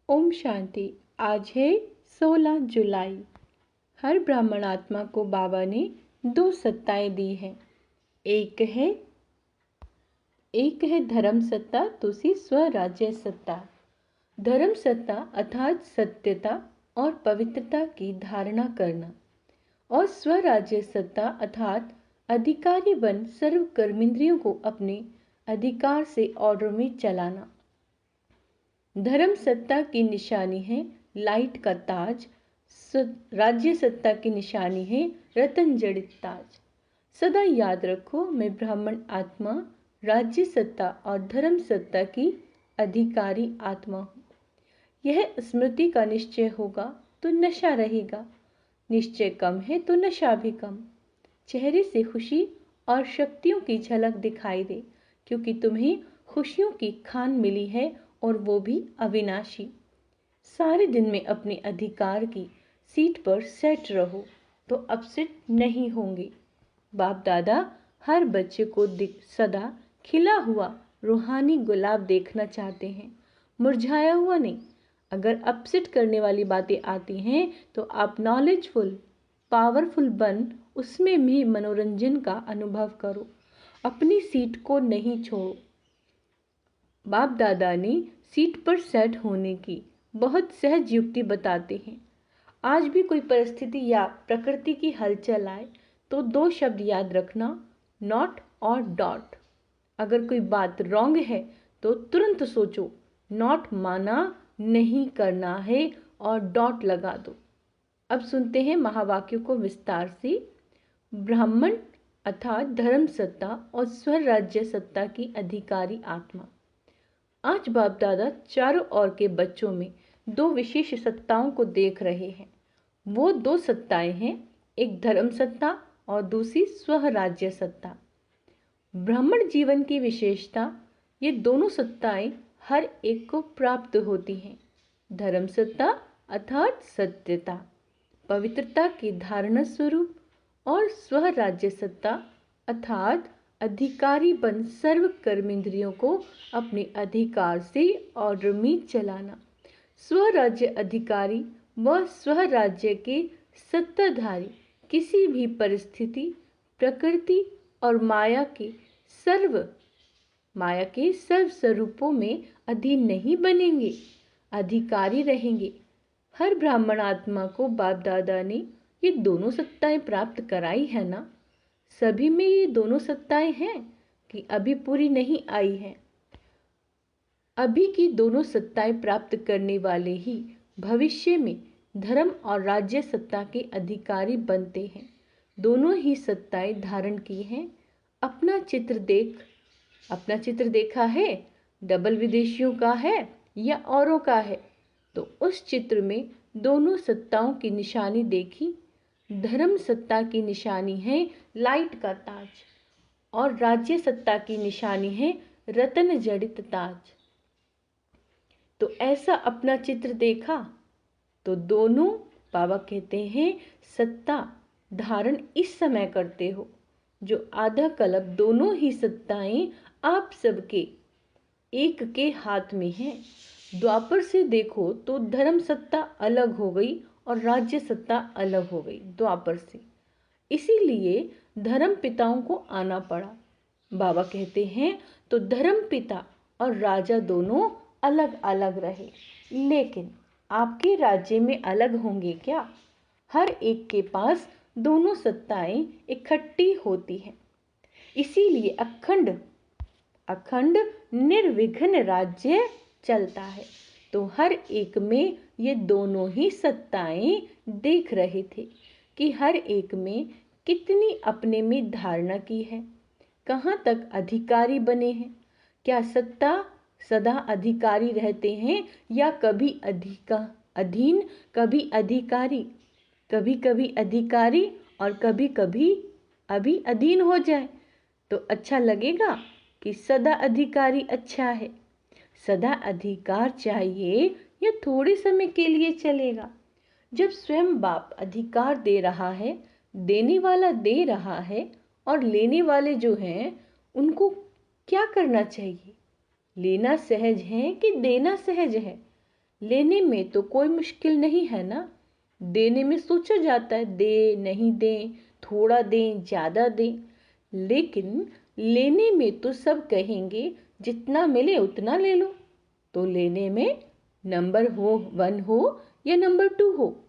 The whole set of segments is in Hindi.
ओम शांति। आज है 16 जुलाई। हर ब्राह्मण आत्मा को बाबा ने दो सत्ताएं दी हैं। एक है धर्म सत्ता, दूसरी स्वराज्य सत्ता। धर्म सत्ता अर्थात सत्यता और पवित्रता की धारणा करना, और स्वराज्य सत्ता अर्थात अधिकारी बन सर्व कर्मेंद्रियों को अपने अधिकार से ऑर्डर में चलाना। धर्म सत्ता की निशानी है लाइट का ताज, राज्य सत्ता की निशानी है रतन जड़ित ताज। सदा याद रखो, मैं ब्राह्मण आत्मा, राज्य सत्ता और धर्म सत्ता की अधिकारी आत्मा हूँ। यह स्मृति का निश्चय होगा तो नशा रहेगा, निश्चय कम है तो नशा भी कम। चेहरे से खुशी और शक्तियों की झलक दिखाई दे, क्योंकि तुम्हें खुशियों की खान मिली है और वो भी अविनाशी। सारे दिन में अपने अधिकार की सीट पर सेट रहो तो अपसेट नहीं होंगे। बाप दादा हर बच्चे को सदा खिला हुआ रूहानी गुलाब देखना चाहते हैं, मुरझाया हुआ नहीं। अगर अपसेट करने वाली बातें आती हैं तो आप नॉलेजफुल पावरफुल बन उसमें भी मनोरंजन का अनुभव करो, अपनी सीट को नहीं छोड़ो। बाप दादा ने सीट पर सेट होने की बहुत सहज युक्ति बताते हैं। आज भी कोई परिस्थिति या प्रकृति की हलचल आए तो दो शब्द याद रखना, नॉट और डॉट। अगर कोई बात रॉन्ग है तो तुरंत सोचो, नॉट माना नहीं करना है और डॉट लगा दो। अब सुनते हैं महावाक्यों को विस्तार से। ब्राह्मण अर्थात धर्म सत्ता और स्वराज्य सत्ता की अधिकारी आत्मा। आज बाप दादा चारों ओर के बच्चों में दो विशेष सत्ताओं को देख रहे हैं। वो दो सत्ताएं हैं, एक धर्म सत्ता और दूसरी स्वराज्य सत्ता। ब्राह्मण जीवन की विशेषता, ये दोनों सत्ताएं हर एक को प्राप्त होती हैं। धर्म सत्ता अर्थात सत्यता, पवित्रता की धारणा स्वरूप, और स्वराज्य सत्ता अर्थात अधिकारी बन सर्व कर्मेंद्रियों को अपने अधिकार से ऑर्डर में चलाना। स्वराज्य अधिकारी व स्वराज्य के सत्ताधारी किसी भी परिस्थिति, प्रकृति और माया के सर्व स्वरूपों में अधीन नहीं बनेंगे, अधिकारी रहेंगे। हर ब्राह्मण आत्मा को बाप दादा ने ये दोनों सत्ताएं प्राप्त कराई है ना। सभी में ये दोनों सत्ताएं हैं कि अभी पूरी नहीं आई हैं। अभी की दोनों सत्ताएं प्राप्त करने वाले ही भविष्य में धर्म और राज्य सत्ता के अधिकारी बनते हैं। दोनों ही सत्ताएं धारण की हैं। अपना चित्र देखा है, डबल विदेशियों का है या औरों का है, तो उस चित्र में दोनों सत्ताओं की निशानी देखी। धर्म सत्ता की निशानी है लाइट का ताज और राज्य सत्ता की निशानी है रतन जड़ित ताज। तो ऐसा अपना चित्र देखा तो दोनों बाबा कहते हैं सत्ता धारण इस समय करते हो, जो आधा कल्प दोनों ही सत्ताएं आप सबके एक के हाथ में है। द्वापर से देखो तो धर्म सत्ता अलग हो गई और राज्य सत्ता अलग हो गई द्वापर से, इसीलिए धर्म पिताओं को आना पड़ा। बाबा कहते हैं तो धर्म पिता और राजा दोनों अलग अलग रहे, लेकिन आपके राज्य में अलग होंगे क्या? हर एक के पास दोनों सत्ताएं इकट्ठी होती हैं, इसीलिए अखंड निर्विघ्न राज्य चलता है। तो हर एक में ये दोनों ही सत्ताएं देख रहे थे कि हर एक में कितनी अपने में धारणा की है, कहाँ तक अधिकारी बने हैं। क्या सत्ता सदा अधिकारी रहते हैं या कभी अधीन, कभी अधिकारी, कभी कभी अधिकारी और कभी कभी अभी अधीन हो जाए तो अच्छा लगेगा कि सदा अधिकारी अच्छा है? सदा अधिकार चाहिए या थोड़े समय के लिए चलेगा? जब स्वयं बाप अधिकार दे रहा है, देने वाला दे रहा है, और लेने वाले जो हैं उनको क्या करना चाहिए? लेना सहज है कि देना सहज है? लेने में तो कोई मुश्किल नहीं है ना। देने में सोचा जाता है, दे नहीं दें, थोड़ा दें ज़्यादा दें, लेकिन लेने में तो सब कहेंगे जितना मिले उतना ले लो। तो लेने में नंबर 1 हो या नंबर 2 हो,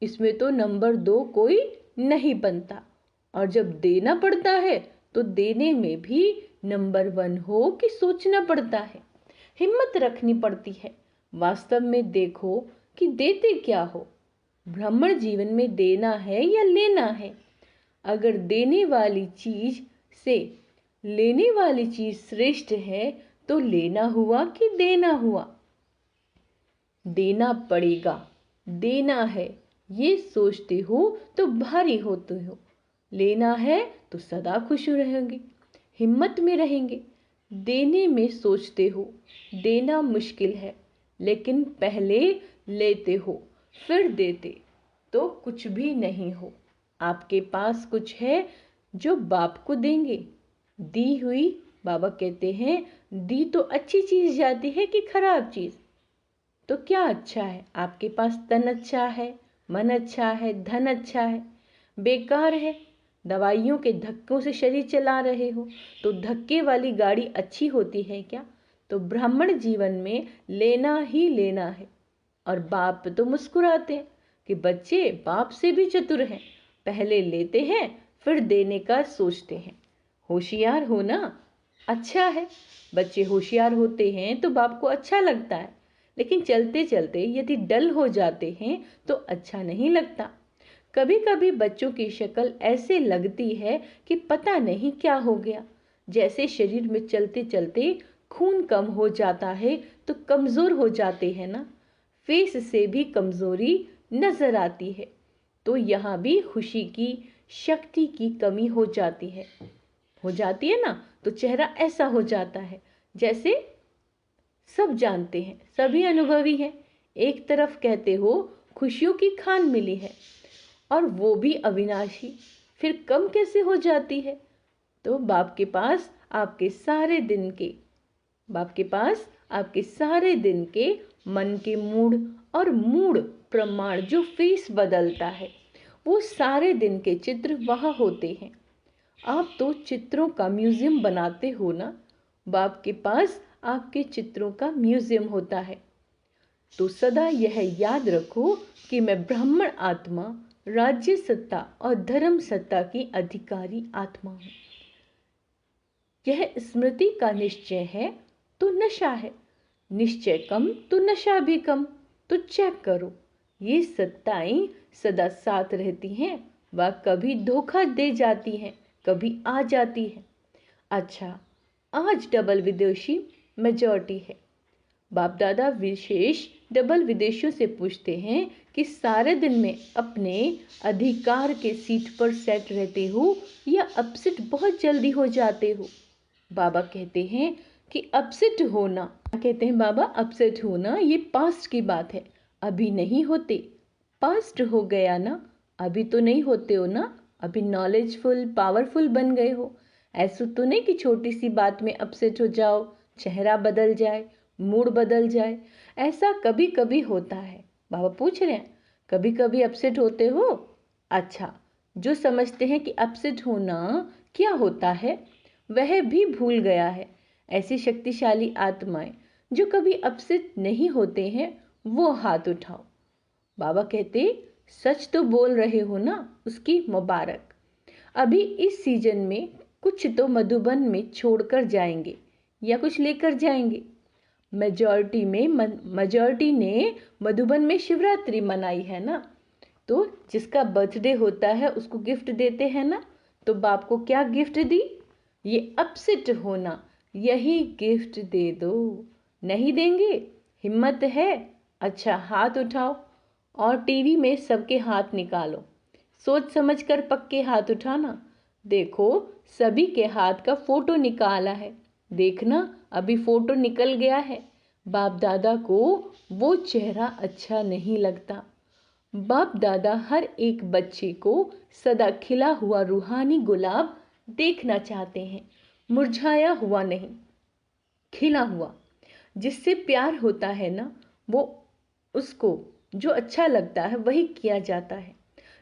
इसमें तो नंबर 2 कोई नहीं बनता। और जब देना पड़ता है तो देने में भी नंबर 1 हो कि सोचना पड़ता है, हिम्मत रखनी पड़ती है। वास्तव में देखो कि देते क्या हो। ब्राह्मण जीवन में देना है या लेना है। अगर देने वाली चीज से लेने वाली चीज श्रेष्ठ है तो लेना हुआ कि देना हुआ। देना पड़ेगा, देना है, ये सोचते हो तो भारी होते हो। लेना है तो सदा खुश रहेंगे, हिम्मत में रहेंगे। देने में सोचते हो, देना मुश्किल है, लेकिन पहले लेते हो फिर देते तो कुछ भी नहीं हो। आपके पास कुछ है जो बाप को देंगे। दी हुई, बाबा कहते हैं, दी तो अच्छी चीज जाती है कि खराब चीज। तो क्या अच्छा है? आपके पास तन अच्छा है, मन अच्छा है, धन अच्छा है, बेकार है, दवाइयों के धक्कों से शरीर चला रहे हो, तो धक्के वाली गाड़ी अच्छी होती है क्या? तो ब्राह्मण जीवन में लेना ही लेना है। और बाप तो मुस्कुराते हैं कि बच्चे बाप से भी चतुर हैं, पहले लेते हैं फिर देने का सोचते हैं। होशियार होना अच्छा है। बच्चे होशियार होते हैं तो बाप को अच्छा लगता है, लेकिन चलते चलते यदि डल हो जाते हैं तो अच्छा नहीं लगता। कभी कभी बच्चों की शक्ल ऐसे लगती है कि पता नहीं क्या हो गया, जैसे शरीर में चलते चलते खून कम हो जाता है तो कमजोर हो जाते हैं ना, फेस से भी कमजोरी नजर आती है। तो यहाँ भी खुशी की शक्ति की कमी हो जाती है ना। तो चेहरा ऐसा हो जाता है जैसे सब जानते हैं, सभी अनुभवी हैं। एक तरफ कहते हो खुशियों की खान मिली है और वो भी अविनाशी, फिर कम कैसे हो जाती है? तो बाप के पास आपके सारे दिन के मन के मूड और मूड प्रमाण जो फेस बदलता है, वो सारे दिन के चित्र वहाँ होते हैं। आप तो चित्रों का म्यूजियम बनाते हो ना, बाप के पास आपके चित्रों का म्यूजियम होता है। तो सदा यह याद रखो कि मैं ब्राह्मण आत्मा, राज्य सत्ता और धर्म सत्ता की अधिकारी आत्मा हूं। यह स्मृति का निश्चय है तो नशा है, निश्चय कम तो नशा भी कम। तो चेक करो, ये सत्ताएं सदा साथ रहती हैं, वह कभी धोखा दे जाती हैं, कभी आ जाती है। अच्छा, आज डबल विदेशी मेजॉरिटी है। बाप दादा विशेष डबल विदेशियों से पूछते हैं कि सारे दिन में अपने अधिकार के सीट पर सेट रहते हो या अपसेट बहुत जल्दी हो जाते हो? बाबा कहते हैं कि अपसेट होना, कहते हैं बाबा अपसेट होना ये पास्ट की बात है, अभी नहीं होते। पास्ट हो गया ना, अभी तो नहीं होते हो ना, अभी नॉलेजफुल पावरफुल बन गए हो। ऐसा तो नहीं कि छोटी सी बात में अपसेट हो जाओ, चेहरा बदल जाए, मूड बदल जाए। ऐसा कभी कभी होता है। बाबा पूछ रहे हैं, कभी कभी अपसेट होते हो? अच्छा, जो समझते हैं कि अपसेट होना क्या होता है वह भी भूल गया है। ऐसी शक्तिशाली आत्माएं जो कभी अपसेट नहीं होते हैं वो हाथ उठाओ। बाबा कहते, सच तो बोल रहे हो ना, उसकी मुबारक। अभी इस सीजन में कुछ तो मधुबन में छोड़कर जाएंगे या कुछ लेकर जाएंगे। मेजॉरिटी ने मधुबन में शिवरात्रि मनाई है ना, तो जिसका बर्थडे होता है उसको गिफ्ट देते हैं ना। तो बाप को क्या गिफ्ट दी? ये अपसेट होना, यही गिफ्ट दे दो। नहीं देंगे? हिम्मत है? अच्छा, हाथ उठाओ और टीवी में सबके हाथ निकालो। सोच समझ कर पक्के हाथ उठाना। देखो, सभी के हाथ का फोटो निकाला है, देखना अभी फोटो निकल गया है। बाप दादा को वो चेहरा अच्छा नहीं लगता। बाप दादा हर एक बच्चे को सदा खिला हुआ रूहानी गुलाब देखना चाहते हैं, मुरझाया हुआ नहीं, खिला हुआ। जिससे प्यार होता है ना, वो उसको जो अच्छा लगता है वही किया जाता है।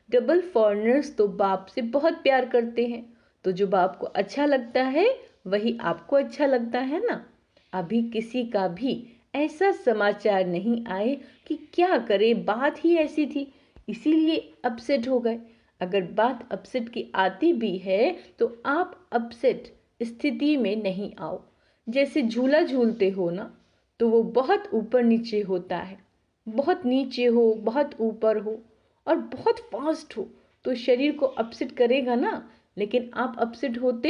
डबल फॉरेनर्स तो बाप से बहुत प्यार करते हैं, तो जो बाप को अच्छा लगता है वही आपको अच्छा लगता है ना। अभी किसी का भी ऐसा समाचार नहीं आए कि क्या करे, बात ही ऐसी थी इसीलिए अपसेट हो गए। अगर बात अपसेट की आती भी है तो आप अपसेट स्थिति में नहीं आओ। जैसे झूला झूलते हो ना, तो वो बहुत ऊपर नीचे होता है, बहुत नीचे हो, बहुत ऊपर हो और बहुत फास्ट हो तो शरीर को अपसेट करेगा ना। लेकिन आप अपसेट होते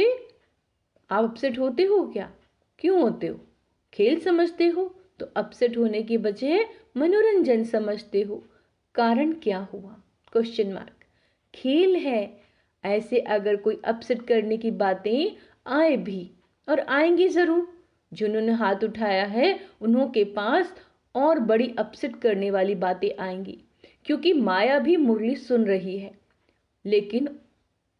हो क्या? क्यों होते हो? खेल समझते हो तो अपसेट होने की बजाय मनोरंजन समझते हो। कारण क्या हुआ? Question mark. खेल है। ऐसे अगर कोई अपसेट करने की बातें आए भी, और आएंगी जरूर, जिन्होंने हाथ उठाया है उन्हों के पास और बड़ी अपसेट करने वाली बातें आएंगी, क्योंकि माया भी मुरली सुन रही है। लेकिन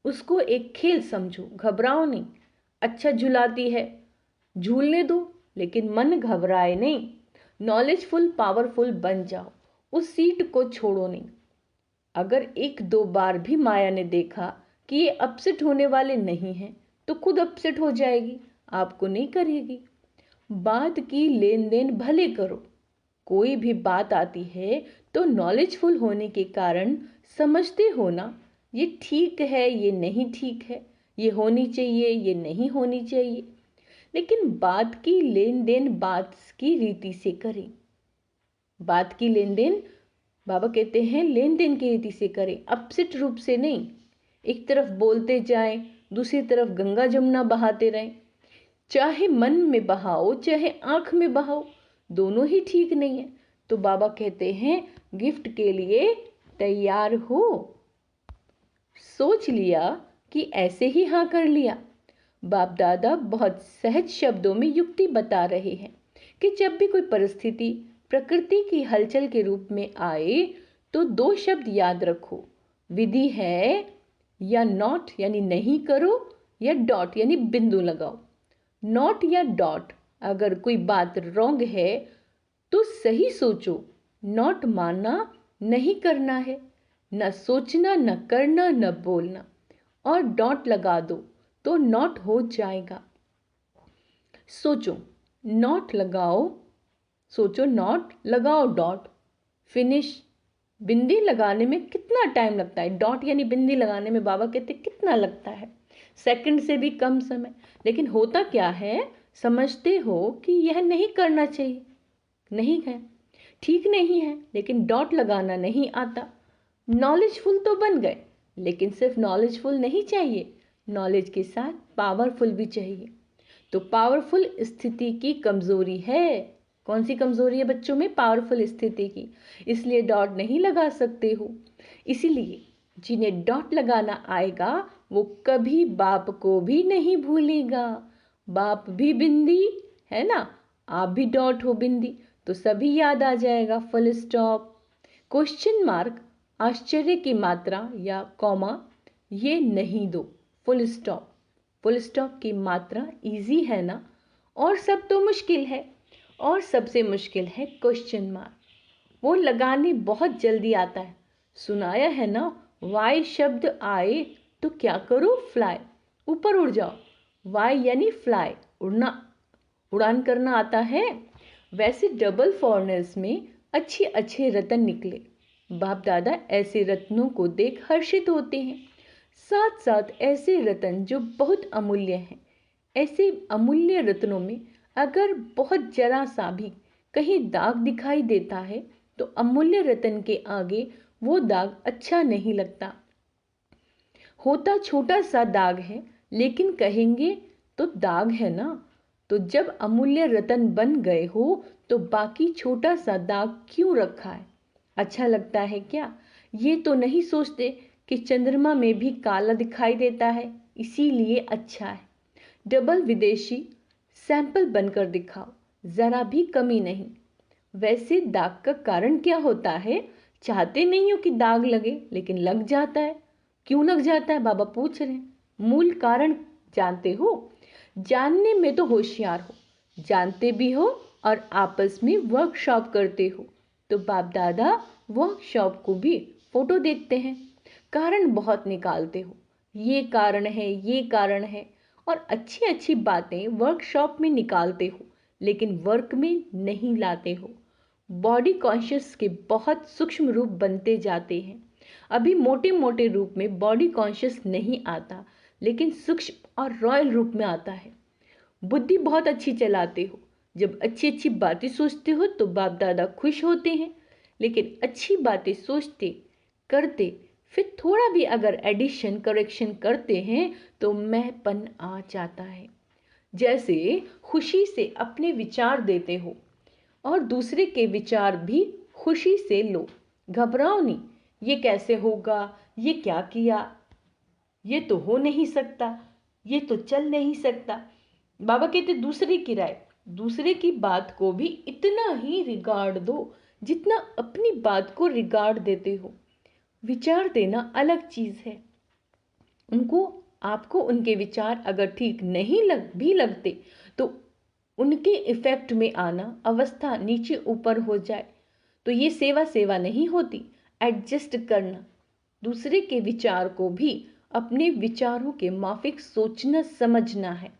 उसको एक खेल समझो, घबराओ नहीं। अच्छा झुलाती है, झूलने दो, लेकिन मन घबराए नहीं। नॉलेजफुल पावरफुल बन जाओ, उस सीट को छोड़ो नहीं। अगर एक दो बार भी माया ने देखा कि ये अपसेट होने वाले नहीं हैं तो खुद अपसेट हो जाएगी, आपको नहीं करेगी। बात की लेन देन भले करो। कोई भी बात आती है तो नॉलेजफुल होने के कारण समझते हो ना, ये ठीक है, ये नहीं ठीक है, ये होनी चाहिए, ये नहीं होनी चाहिए। लेकिन बात की लेन देन बात की रीति से करें। बात की लेन देन, बाबा कहते हैं लेन देन की रीति से करें, अपसेट रूप से नहीं। एक तरफ बोलते जाएं, दूसरी तरफ गंगा जमुना बहाते रहें। चाहे मन में बहाओ चाहे आंख में बहाओ, दोनों ही ठीक नहीं है। तो बाबा कहते हैं गिफ्ट के लिए तैयार हो। सोच लिया कि ऐसे ही हाँ कर लिया। बाप दादा बहुत सहज शब्दों में युक्ति बता रहे हैं कि जब भी कोई परिस्थिति प्रकृति की हलचल के रूप में आए तो दो शब्द याद रखो। विधि है या नॉट यानी नहीं करो, या डॉट यानी बिंदु लगाओ। नॉट या डॉट, अगर कोई बात रॉन्ग है तो सही सोचो। नॉट मानना नहीं करना है, न सोचना, न करना, न बोलना। और डॉट लगा दो तो नॉट हो जाएगा। सोचो, नॉट लगाओ, सोचो नॉट लगाओ डॉट, फिनिश। बिंदी लगाने में कितना टाइम लगता है? डॉट यानी बिंदी लगाने में बाबा कहते कितना लगता है? सेकंड से भी कम समय। लेकिन होता क्या है, समझते हो कि यह नहीं करना चाहिए, नहीं है, ठीक नहीं है, लेकिन डॉट लगाना नहीं आता। नॉलेजफुल तो बन गए, लेकिन सिर्फ नॉलेजफुल नहीं चाहिए, नॉलेज के साथ पावरफुल भी चाहिए। तो पावरफुल स्थिति की कमजोरी है। कौन सी कमजोरी है बच्चों में? पावरफुल स्थिति की। इसलिए डॉट नहीं लगा सकते हो। इसीलिए जिन्हें डॉट लगाना आएगा वो कभी बाप को भी नहीं भूलेगा। बाप भी बिंदी है ना, आप भी डॉट हो बिंदी, तो सभी याद आ जाएगा। फुल स्टॉप, क्वेश्चन मार्क, आश्चर्य की मात्रा या कॉमा ये नहीं दो। फुल स्टॉप, फुल स्टॉप की मात्रा इजी है ना, और सब तो मुश्किल है। और सबसे मुश्किल है क्वेश्चन मार्क, वो लगाने बहुत जल्दी आता है। सुनाया है ना, वाई शब्द आए तो क्या करो? फ्लाई, ऊपर उड़ जाओ। वाई यानी फ्लाई, उड़ना, उड़ान करना आता है। वैसे डबल फॉरनर्स में अच्छे अच्छे रत्न निकले। बाप दादा ऐसे रत्नों को देख हर्षित होते हैं। साथ साथ ऐसे रत्न जो बहुत अमूल्य हैं। ऐसे अमूल्य रत्नों में अगर बहुत जरा सा भी कहीं दाग दिखाई देता है तो अमूल्य रत्न के आगे वो दाग अच्छा नहीं लगता। होता छोटा सा दाग है, लेकिन कहेंगे तो दाग है ना। तो जब अमूल्य रत्न बन गए हो तो बाकी छोटा सा दाग क्यों रखा है? अच्छा लगता है क्या? ये तो नहीं सोचते कि चंद्रमा में भी काला दिखाई देता है, इसीलिए अच्छा है। डबल विदेशी सैंपल बनकर दिखाओ, जरा भी कमी नहीं। वैसे दाग का कारण क्या होता है? चाहते नहीं हो कि दाग लगे, लेकिन लग जाता है। क्यों लग जाता है? बाबा पूछ रहे हैं। मूल कारण जानते हो? जानने में तो होशियार हो, जानते भी हो और आपस में वर्कशॉप करते हो। तो बाप दादा वर्कशॉप को भी फोटो देखते हैं, कारण बहुत निकालते हो, ये कारण है, ये कारण है, और अच्छी अच्छी बातें वर्कशॉप में निकालते हो लेकिन वर्क में नहीं लाते हो। बॉडी कॉन्शियस के बहुत सूक्ष्म रूप बनते जाते हैं। अभी मोटे मोटे रूप में बॉडी कॉन्शियस नहीं आता, लेकिन सूक्ष्म और रॉयल रूप में आता है। बुद्धि बहुत अच्छी चलाते हो, जब अच्छी अच्छी बातें सोचते हो तो बाप दादा खुश होते हैं, लेकिन अच्छी बातें सोचते करते फिर थोड़ा भी अगर एडिशन करेक्शन करते हैं तो मैंपन आ जाता है। जैसे खुशी से अपने विचार देते हो और दूसरे के विचार भी खुशी से लो, घबराओ नहीं, ये कैसे होगा, ये क्या किया, ये तो हो नहीं सकता, ये तो चल नहीं सकता। बाबा कहते दूसरे की राय, दूसरे की बात को भी इतना ही रिगार्ड दो जितना अपनी बात को रिगार्ड देते हो। विचार देना अलग चीज है। उनको आपको उनके विचार अगर ठीक नहीं लगते तो उनके इफेक्ट में आना, अवस्था नीचे ऊपर हो जाए तो ये सेवा सेवा नहीं होती। एडजस्ट करना, दूसरे के विचार को भी अपने विचारों के माफिक सोचना समझना है।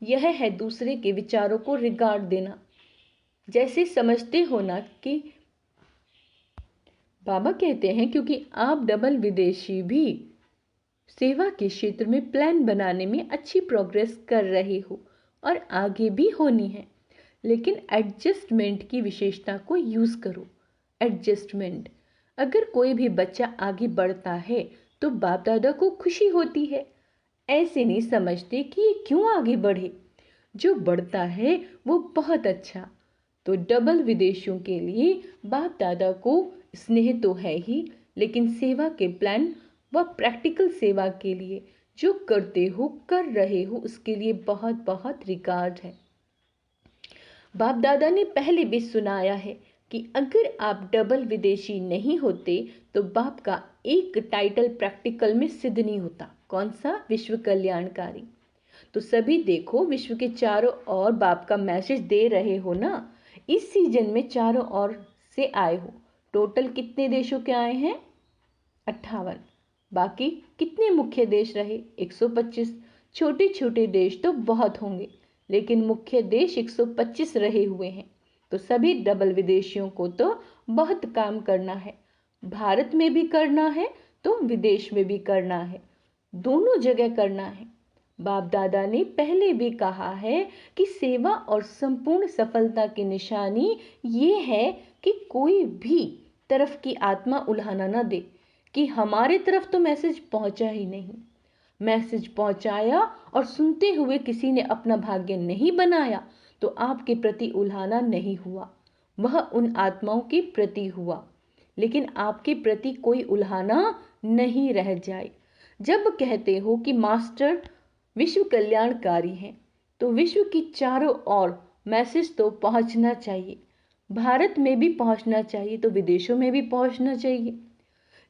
यह है दूसरे के विचारों को रिगार्ड देना। जैसे समझते हो ना कि बाबा कहते हैं क्योंकि आप डबल विदेशी भी सेवा के क्षेत्र में प्लान बनाने में अच्छी प्रोग्रेस कर रहे हो और आगे भी होनी है, लेकिन एडजस्टमेंट की विशेषता को यूज करो। एडजस्टमेंट, अगर कोई भी बच्चा आगे बढ़ता है तो बाप दादा को खुशी होती है। ऐसे नहीं समझते कि ये क्यों आगे बढ़े, जो बढ़ता है वो बहुत अच्छा। तो डबल विदेशियों के लिए बाप दादा को स्नेह तो है ही, लेकिन सेवा के प्लान व प्रैक्टिकल सेवा के लिए जो करते हो कर रहे हो उसके लिए बहुत बहुत रिगार्ड है। बाप दादा ने पहले भी सुनाया है कि अगर आप डबल विदेशी नहीं होते तो बाप का एक टाइटल प्रैक्टिकल में सिद्ध नहीं होता। कौन सा? विश्व कल्याणकारी। तो सभी देखो विश्व के चारों ओर बाप का मैसेज दे रहे हो ना। इस सीजन में चारों ओर से आए हो। टोटल कितने देशों के आए हैं? 58। बाकी कितने मुख्य देश रहे? 125। छोटे छोटे देश तो बहुत होंगे, लेकिन मुख्य देश 125 रहे हुए हैं। तो सभी डबल विदेशियों को तो बहुत काम करना है। भारत में भी करना है तो विदेश में भी करना है, दोनों जगह करना है। बाप दादा ने पहले भी कहा है कि सेवा और संपूर्ण सफलता की निशानी ये है कि कोई भी तरफ की आत्मा उल्हाना न दे कि हमारे तरफ तो मैसेज पहुंचा ही नहीं। मैसेज पहुंचाया और सुनते हुए किसी ने अपना भाग्य नहीं बनाया तो आपके प्रति उल्हाना नहीं हुआ, वह उन आत्माओं के प्रति हुआ। लेकिन आपके प्रति कोई उल्हाना नहीं रह जाए। जब कहते हो कि मास्टर विश्व कल्याणकारी हैं तो विश्व की चारों ओर मैसेज तो पहुंचना चाहिए। भारत में भी पहुंचना चाहिए तो विदेशों में भी पहुंचना चाहिए।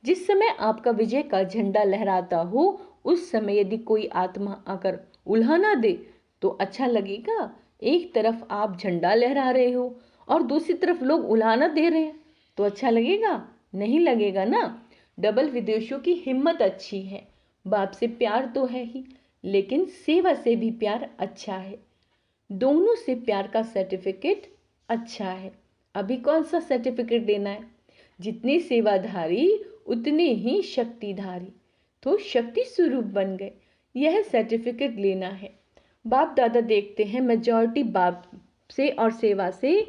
जिस समय आपका विजय का झंडा लहराता हो उस समय यदि कोई आत्मा आकर उल्हाना दे तो अच्छा लगेगा? एक तरफ आप झंडा लहरा रहे हो और दूसरी तरफ लोग उल्हाना दे रहे हैं तो अच्छा लगेगा? नहीं लगेगा ना। डबल विदेशियों की हिम्मत अच्छी है, बाप से प्यार तो है ही, लेकिन सेवा से भी प्यार अच्छा है। दोनों से प्यार का सर्टिफिकेट अच्छा है। अभी कौन सा सर्टिफिकेट देना है? जितने सेवाधारी उतने ही शक्तिधारी, तो शक्ति स्वरूप बन गए, यह सर्टिफिकेट लेना है। बाप दादा देखते हैं मेजॉरिटी बाप से और सेवा से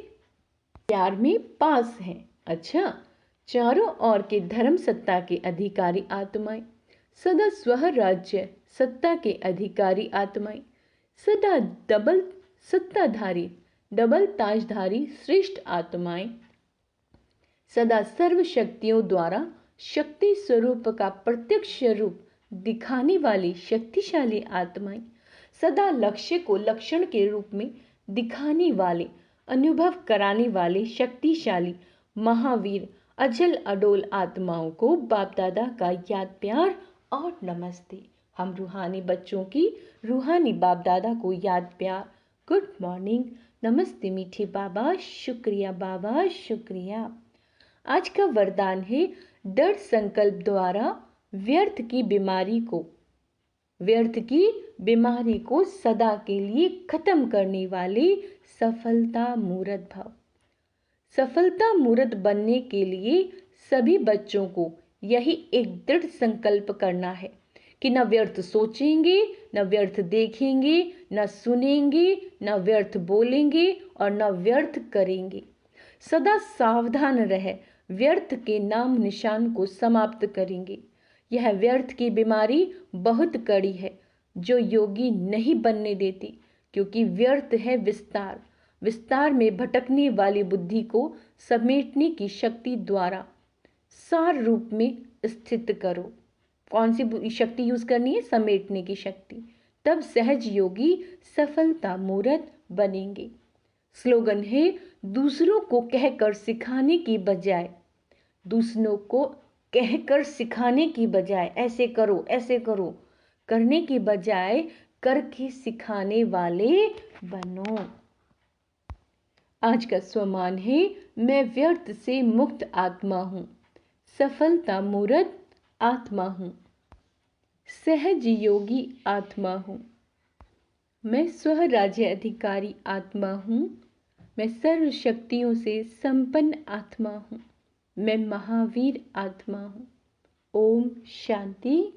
प्यार में पास हैं। अच्छा, चारों ओर के धर्म सत्ता के अधिकारी आत्माएं, सदा स्वराज्य सत्ता के अधिकारी आत्माएं, सदा डबल सत्ताधारी डबल ताजधारी श्रेष्ठ आत्माएं, सदा सर्व शक्तियों द्वारा शक्ति स्वरूप का प्रत्यक्ष रूप दिखाने वाली शक्तिशाली आत्माएं, सदा लक्ष्य को लक्षण के रूप में दिखाने वाले अनुभव कराने वाले शक्तिशाली महावीर अजल अडोल आत्माओं को बाप दादा का याद प्यार और नमस्ते। हम रूहानी बच्चों की रूहानी बाप दादा को याद प्यार, गुड मॉर्निंग, नमस्ते मीठे बाबा, शुक्रिया बाबा, शुक्रिया। आज का वरदान है दृढ़ संकल्प द्वारा व्यर्थ की बीमारी को सदा के लिए खत्म करने वाली सफलता मूर्त भव। सफलता मूर्त बनने के लिए सभी बच्चों को यही एक दृढ़ संकल्प करना है कि न व्यर्थ सोचेंगे, न व्यर्थ देखेंगे, न सुनेंगे, न व्यर्थ बोलेंगे और न व्यर्थ करेंगे। सदा सावधान रहे, व्यर्थ के नाम निशान को समाप्त करेंगे। यह व्यर्थ की बीमारी बहुत कड़ी है जो योगी नहीं बनने देती, क्योंकि व्यर्थ है विस्तार में भटकने वाली बुद्धि को समेटने की शक्ति द्वारा सार रूप में स्थित करो। कौन सी शक्ति यूज करनी है? समेटने की शक्ति। तब सहज योगी सफलता मूर्त बनेंगे। स्लोगन है दूसरों को कहकर सिखाने की बजाय ऐसे करो करने की बजाय करके सिखाने वाले बनो। आज का स्वमान है मैं व्यर्थ से मुक्त आत्मा हूँ, सफलता मूर्त आत्मा हूँ, सहज योगी आत्मा हूँ, मैं स्वराज्य अधिकारी आत्मा हूँ, मैं सर्व शक्तियों से संपन्न आत्मा हूँ, मैं महावीर आत्मा हूँ। ओम शांति।